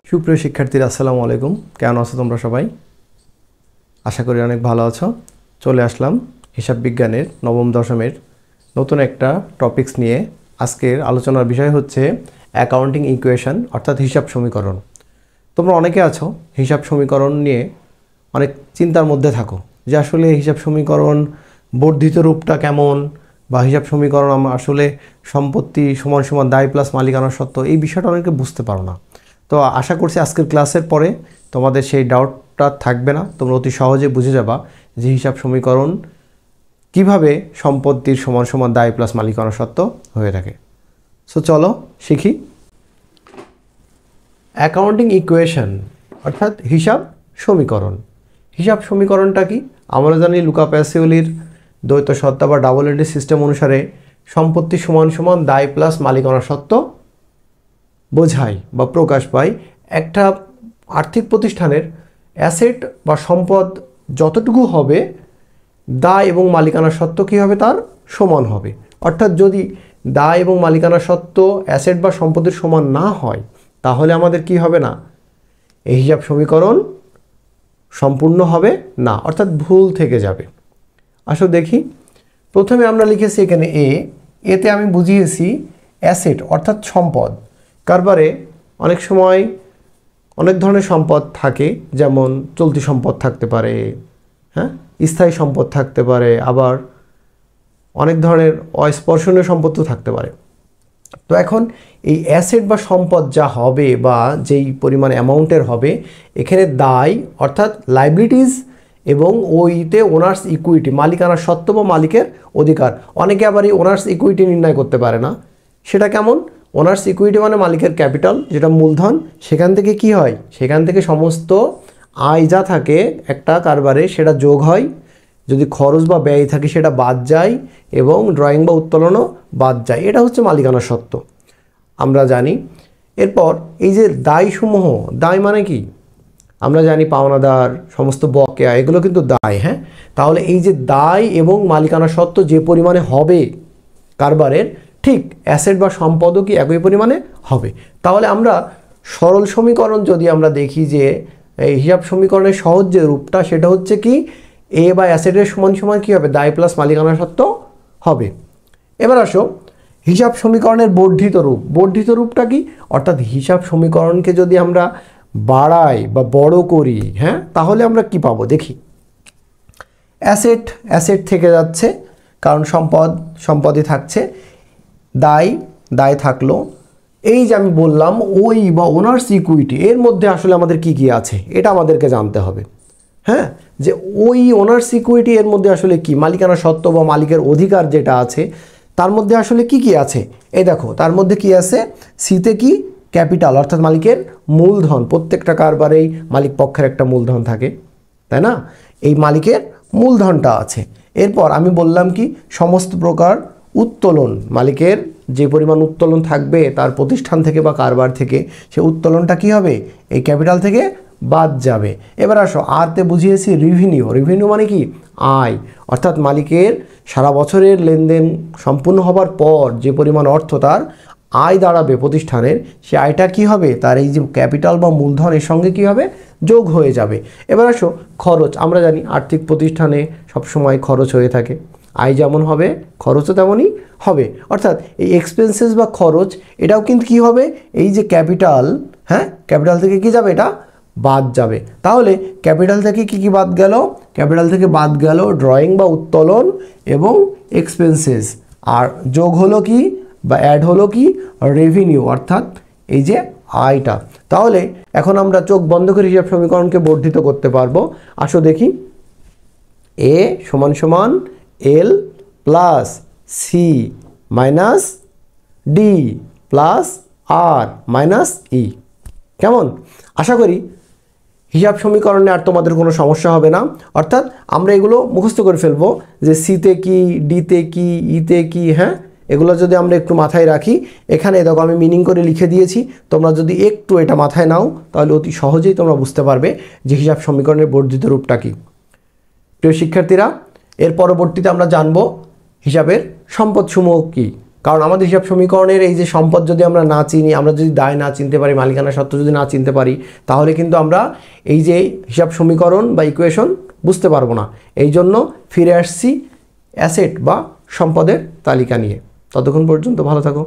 সুপ্রিয় শিক্ষার্থীরা আসসালামু আলাইকুম। কেমন আছো তোমরা সবাই? আশা করি অনেক ভালো আছো। চলে আসলাম হিসাব বিজ্ঞানের নবম দশমের নতুন একটা টপিকস নিয়ে। আজকের আলোচনার বিষয় হচ্ছে অ্যাকাউন্টিং ইকুয়েশন অর্থাৎ হিসাব সমীকরণ। তোমরা অনেকে আছো হিসাব সমীকরণ নিয়ে অনেক চিন্তার মধ্যে থাকো যে আসলে হিসাব সমীকরণ বর্ধিত রূপটা কেমন, বা হিসাব সমীকরণ আসলে সম্পত্তি সমান সমান দায় প্লাস মালিকানা সত্ত্ব, এই বিষয়টা অনেকে বুঝতে পারো না। তো আশা করছি আজকের ক্লাসের পরে তোমাদের সেই ডাউটটা থাকবে না, তোমরা অতি সহজে বুঝে যাবা যে হিসাব সমীকরণ কিভাবে সম্পত্তির সমান সমান দায় প্লাস মালিকানা সত্ত্ব হয়ে থাকে। সো চলো শিখি। অ্যাকাউন্টিং ইকুয়েশন অর্থাৎ হিসাব সমীকরণ। হিসাব সমীকরণটা কি? আমরা জানি লুকা প্যাসিওলির দ্বৈত সত্তা বা ডাবল এন্ট্রি সিস্টেম অনুসারে সম্পত্তি সমান সমান দায় প্লাস মালিকানা সত্ত্ব বোঝায় বা প্রকাশ পায়। একটা আর্থিক প্রতিষ্ঠানের অ্যাসেট বা সম্পদ যতটুকু হবে দায় এবং মালিকানা সত্ত্ব কী হবে, তার সমান হবে। অর্থাৎ যদি দায় এবং মালিকানা সত্ত্ব অ্যাসেট বা সম্পদের সমান না হয় তাহলে আমাদের কি হবে না, এই হিসাব সমীকরণ সম্পূর্ণ হবে না, অর্থাৎ ভুল থেকে যাবে। আসলে দেখি, প্রথমে আমরা লিখেছি এখানে এতে আমি বুঝিয়েছি অ্যাসেট অর্থাৎ সম্পদ। কারবারে অনেক সময় অনেক ধরনের সম্পদ থাকে, যেমন চলতি সম্পদ থাকতে পারে, হ্যাঁ, স্থায়ী সম্পদ থাকতে পারে, আবার অনেক ধরনের অস্পর্শনীয় সম্পদও থাকতে পারে। তো এখন এই অ্যাসেট বা সম্পদ যা হবে বা যেই পরিমাণ অ্যামাউন্টের হবে, এখানে দায় অর্থাৎ লাইবিলিটিস এবং ওইতে ওনার্স ইকুইটি মালিকানা সত্ত্ব বা মালিকের অধিকার। অনেকে আবার এই ওনার্স ইকুইটি নির্ণয় করতে পারে না। সেটা কেমন? ওনার্স ইকুইটি মানে মালিকের ক্যাপিটাল, যেটা মূলধন, সেখান থেকে কি হয়, সেখান থেকে সমস্ত আয় যা থাকে একটা কারবারে সেটা যোগ হয়, যদি খরচ বা ব্যয় থাকে সেটা বাদ যায়, এবং ড্রয়িং বা উত্তোলনও বাদ যায়। এটা হচ্ছে মালিকানা সত্ত্ব, আমরা জানি। এরপর এই যে দায়সমূহ, দায় মানে কি আমরা জানি, পাওনাদার, সমস্ত বকেয়া, এগুলো কিন্তু দায়। হ্যাঁ, তাহলে এই যে দায় এবং মালিকানা সত্ত্ব যে পরিমাণে হবে কারবারের, ঠিক অ্যাসেট বা সম্পদও কি একই পরিমাণে হবে। তাহলে আমরা সরল সমীকরণ যদি আমরা দেখি যে এই হিসাব সমীকরণের সহজ যে রূপটা, সেটা হচ্ছে কি এ বা অ্যাসেটের সমান সমান কী হবে, দায় প্লাস মালিকানা সত্ত্ব হবে। এবার আসো হিসাব সমীকরণের বর্ধিত রূপ। বর্ধিত রূপটা কি? অর্থাৎ হিসাব সমীকরণকে যদি আমরা বাড়াই বা বড় করি, হ্যাঁ, তাহলে আমরা কি পাবো দেখি। অ্যাসেট থেকে যাচ্ছে, কারণ সম্পদই থাকছে, দায় থাকলো। এই যে আমি বললাম ওই বা ওনার্স ইকুইটি, এর মধ্যে আসলে আমাদের কি আছে এটা আমাদেরকে জানতে হবে। হ্যাঁ, যে ওই ওনার্স ইকুইটি এর মধ্যে আসলে কি, মালিকানা সত্ত্ব বা মালিকের অধিকার যেটা আছে তার মধ্যে আসলে কি আছে। এই দেখো তার মধ্যে কি আছে, সিতে কি ক্যাপিটাল অর্থাৎ মালিকের মূলধন। প্রত্যেকটা কারবারেই মালিক পক্ষের একটা মূলধন থাকে, তাই না? এই মালিকের মূলধনটা আছে। এরপর আমি বললাম কি সমস্ত প্রকার উত্তোলন, মালিকের যে পরিমাণ উত্তোলন থাকবে তার প্রতিষ্ঠান থেকে বা কারবার থেকে, সে উত্তোলনটা কি হবে, এই ক্যাপিটাল থেকে বাদ যাবে। এবার আসো আরতে বুঝিয়েছি রেভিনিউ মানে কি আয়, অর্থাৎ মালিকের সারা বছরের লেনদেন সম্পূর্ণ হবার পর যে পরিমাণ অর্থ তার আয় দাঁড়াবে প্রতিষ্ঠানের, সে আয়টা কি হবে, তার এই যে ক্যাপিটাল বা মূলধনের সঙ্গে কি হবে, যোগ হয়ে যাবে। এবার আসো খরচ। আমরা জানি আর্থিক প্রতিষ্ঠানে সবসময় খরচ হয়ে থাকে, আয় যেমন হবে খরচও তেমনই হবে। অর্থাৎ এই এক্সপেন্সেস বা খরচ, এটাও কিন্তু কি হবে, এই যে ক্যাপিটাল, হ্যাঁ, ক্যাপিটাল থেকে কি যাবে, এটা বাদ যাবে। তাহলে ক্যাপিটাল থেকে কি বাদ গেল, ক্যাপিটাল থেকে বাদ গেল ড্রয়িং বা উত্তোলন এবং এক্সপেন্সেস, আর যোগ হলো কি বা অ্যাড হলো কি রেভিনিউ, অর্থাৎ এই যে আয়টা। তাহলে এখন আমরা চোখ বন্ধ করে হিসাব সমীকরণকে বর্ধিত করতে পারবো। আসো দেখি, এ সমান সমান L plus C minus D plus R minus E. কেমন? আশা করি হিসাব সমীকরণে আর তোমাদের কোনো সমস্যা হবে না। অর্থাৎ আমরা এগুলো মুখস্থ করে ফেলবো যে সিতে কি, ডিতে কি, ইতে কি, হ্যাঁ, এগুলো যদি আমরা একটু মাথায় রাখি। এখানে দেখো আমি মিনিং করে লিখে দিয়েছি, তোমরা যদি একটু এটা মাথায় নাও তাহলে অতি সহজেই তোমরা বুঝতে পারবে যে হিসাব সমীকরণের বর্ধিত রূপটা কী। প্রিয় শিক্ষার্থীরা, এর পরবর্তীতে আমরা জানবো হিসাবের সম্পদসমূহ কী। কারণ আমাদের হিসাব সমীকরণের এই যে সম্পদ যদি আমরা না চিনি, আমরা যদি দায় না চিনতে পারি, মালিকানা সত্ত্ব যদি না চিনতে পারি, তাহলে কিন্তু আমরা এই যে হিসাব সমীকরণ বা ইকুয়েশন বুঝতে পারবো না। এই জন্য ফিরে আসছি অ্যাসেট বা সম্পদের তালিকা নিয়ে। ততক্ষণ পর্যন্ত ভালো থাকো।